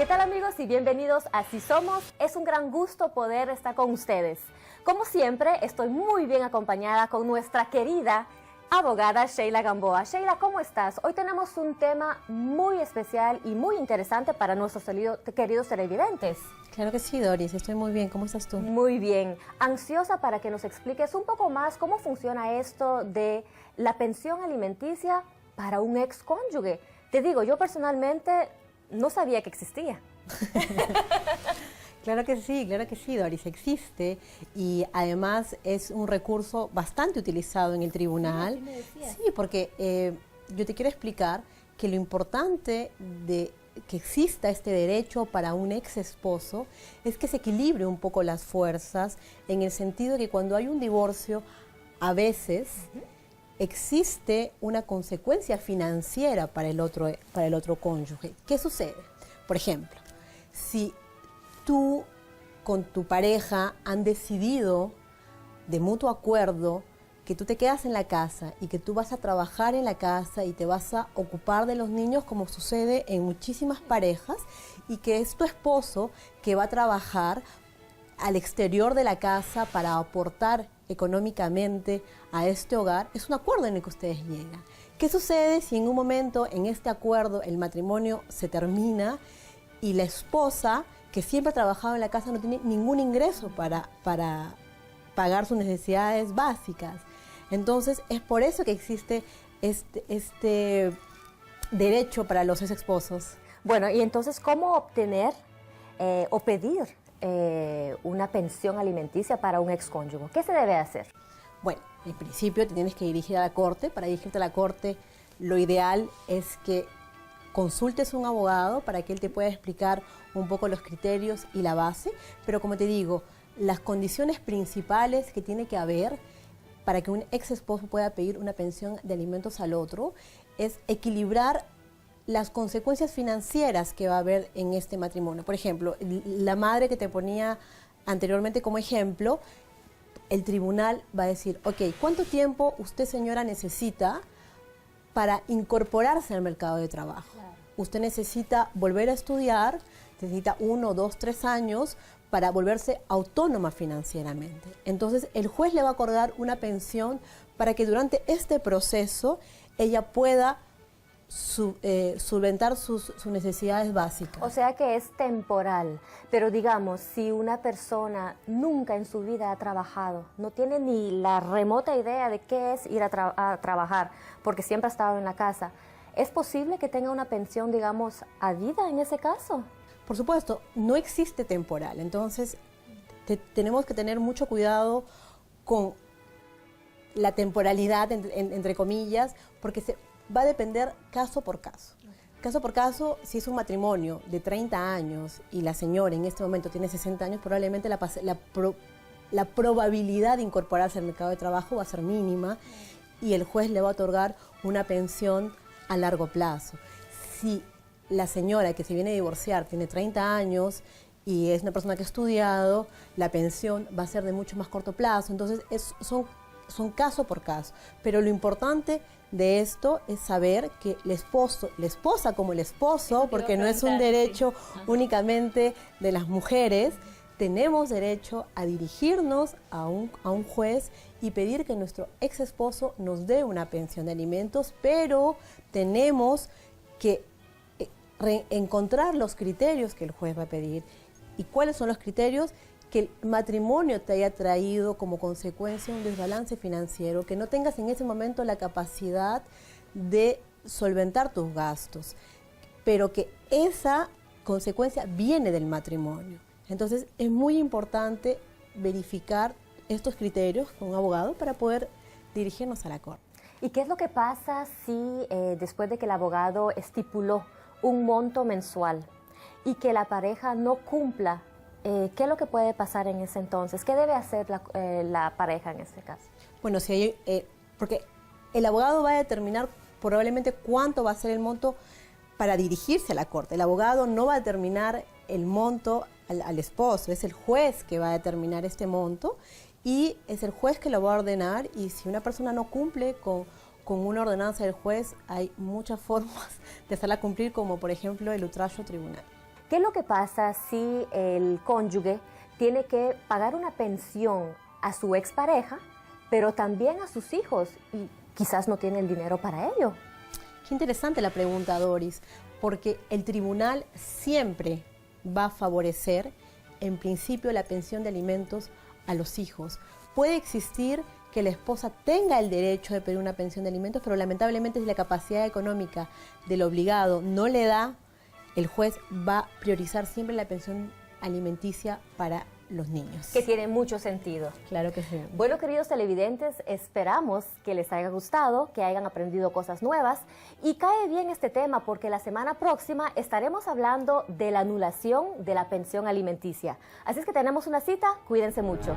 ¿Qué tal, amigos? Y bienvenidos a Si Somos. Es un gran gusto poder estar con ustedes. Como siempre, estoy muy bien acompañada con nuestra querida abogada Sheila Gamboa. Sheila, ¿cómo estás? Hoy tenemos un tema muy especial y muy interesante para nuestros queridos televidentes. Claro que sí, Doris, estoy muy bien. ¿Cómo estás tú? Muy bien. Ansiosa para que nos expliques un poco más cómo funciona esto de la pensión alimenticia para un ex cónyuge. Te digo, yo personalmente no sabía que existía. Claro que sí, Doris, existe y además es un recurso bastante utilizado en el tribunal. ¿Qué me decías? Sí, porque yo te quiero explicar que lo importante de que exista este derecho para un ex esposo es que se equilibre un poco las fuerzas en el sentido de que cuando hay un divorcio, a veces existe una consecuencia financiera para el otro cónyuge. ¿Qué sucede? Por ejemplo, si tú con tu pareja han decidido de mutuo acuerdo que tú te quedas en la casa y que tú vas a trabajar en la casa y te vas a ocupar de los niños, como sucede en muchísimas parejas, y que es tu esposo que va a trabajar al exterior de la casa para aportar económicamente a este hogar, es un acuerdo en el que ustedes llegan. ¿Qué sucede si en un momento en este acuerdo el matrimonio se termina y la esposa, que siempre ha trabajado en la casa, no tiene ningún ingreso para pagar sus necesidades básicas? Entonces, es por eso que existe este derecho para los ex esposos. Bueno, y entonces, ¿cómo obtener o pedir una pensión alimenticia para un ex cónyuge? ¿Qué se debe hacer? Bueno, en principio te tienes que dirigir a la corte. Para dirigirte a la corte, lo ideal es que consultes a un abogado para que él te pueda explicar un poco los criterios y la base. Pero como te digo, las condiciones principales que tiene que haber para que un ex esposo pueda pedir una pensión de alimentos al otro es equilibrar las consecuencias financieras que va a haber en este matrimonio. Por ejemplo, la madre que te ponía anteriormente como ejemplo, el tribunal va a decir, ok, ¿cuánto tiempo usted, señora, necesita para incorporarse al mercado de trabajo? Claro. Usted necesita volver a estudiar, necesita 1, 2, 3 años para volverse autónoma financieramente. Entonces, el juez le va a acordar una pensión para que durante este proceso ella pueda solventar sus necesidades básicas. O sea que es temporal, pero digamos, si una persona nunca en su vida ha trabajado, no tiene ni la remota idea de qué es ir a trabajar, porque siempre ha estado en la casa, ¿es posible que tenga una pensión, digamos, a vida en ese caso? Por supuesto, no existe temporal, entonces tenemos que tener mucho cuidado con la temporalidad, entre comillas, porque va a depender caso por caso. Caso por caso, si es un matrimonio de 30 años y la señora en este momento tiene 60 años, probablemente la probabilidad de incorporarse al mercado de trabajo va a ser mínima y el juez le va a otorgar una pensión a largo plazo. Si la señora que se viene a divorciar tiene 30 años y es una persona que ha estudiado, la pensión va a ser de mucho más corto plazo. Entonces, son caso por caso. Pero lo importante de esto es saber que el esposo, la esposa como el esposo, porque no es un derecho únicamente de las mujeres, tenemos derecho a dirigirnos a un juez y pedir que nuestro ex esposo nos dé una pensión de alimentos, pero tenemos que encontrar los criterios que el juez va a pedir. ¿Y cuáles son los criterios? Que el matrimonio te haya traído como consecuencia un desbalance financiero, que no tengas en ese momento la capacidad de solventar tus gastos, pero que esa consecuencia viene del matrimonio. Entonces es muy importante verificar estos criterios con un abogado para poder dirigirnos a la corte. ¿Y qué es lo que pasa si después de que el abogado estipuló un monto mensual y que la pareja no cumpla? ¿Qué es lo que puede pasar en ese entonces? ¿Qué debe hacer la pareja en este caso? Bueno, porque el abogado va a determinar probablemente cuánto va a ser el monto para dirigirse a la corte. El abogado no va a determinar el monto al esposo, es el juez que va a determinar este monto y es el juez que lo va a ordenar, y si una persona no cumple con una ordenanza del juez, hay muchas formas de hacerla cumplir, como por ejemplo el ultrajo tribunal. ¿Qué es lo que pasa si el cónyuge tiene que pagar una pensión a su expareja, pero también a sus hijos y quizás no tiene el dinero para ello? Qué interesante la pregunta, Doris, porque el tribunal siempre va a favorecer, en principio, la pensión de alimentos a los hijos. Puede existir que la esposa tenga el derecho de pedir una pensión de alimentos, pero lamentablemente si la capacidad económica del obligado no le da, el juez va a priorizar siempre la pensión alimenticia para los niños. Que tiene mucho sentido. Claro que sí. Bueno, queridos televidentes, esperamos que les haya gustado, que hayan aprendido cosas nuevas y cae bien este tema porque la semana próxima estaremos hablando de la anulación de la pensión alimenticia. Así es que tenemos una cita, cuídense mucho.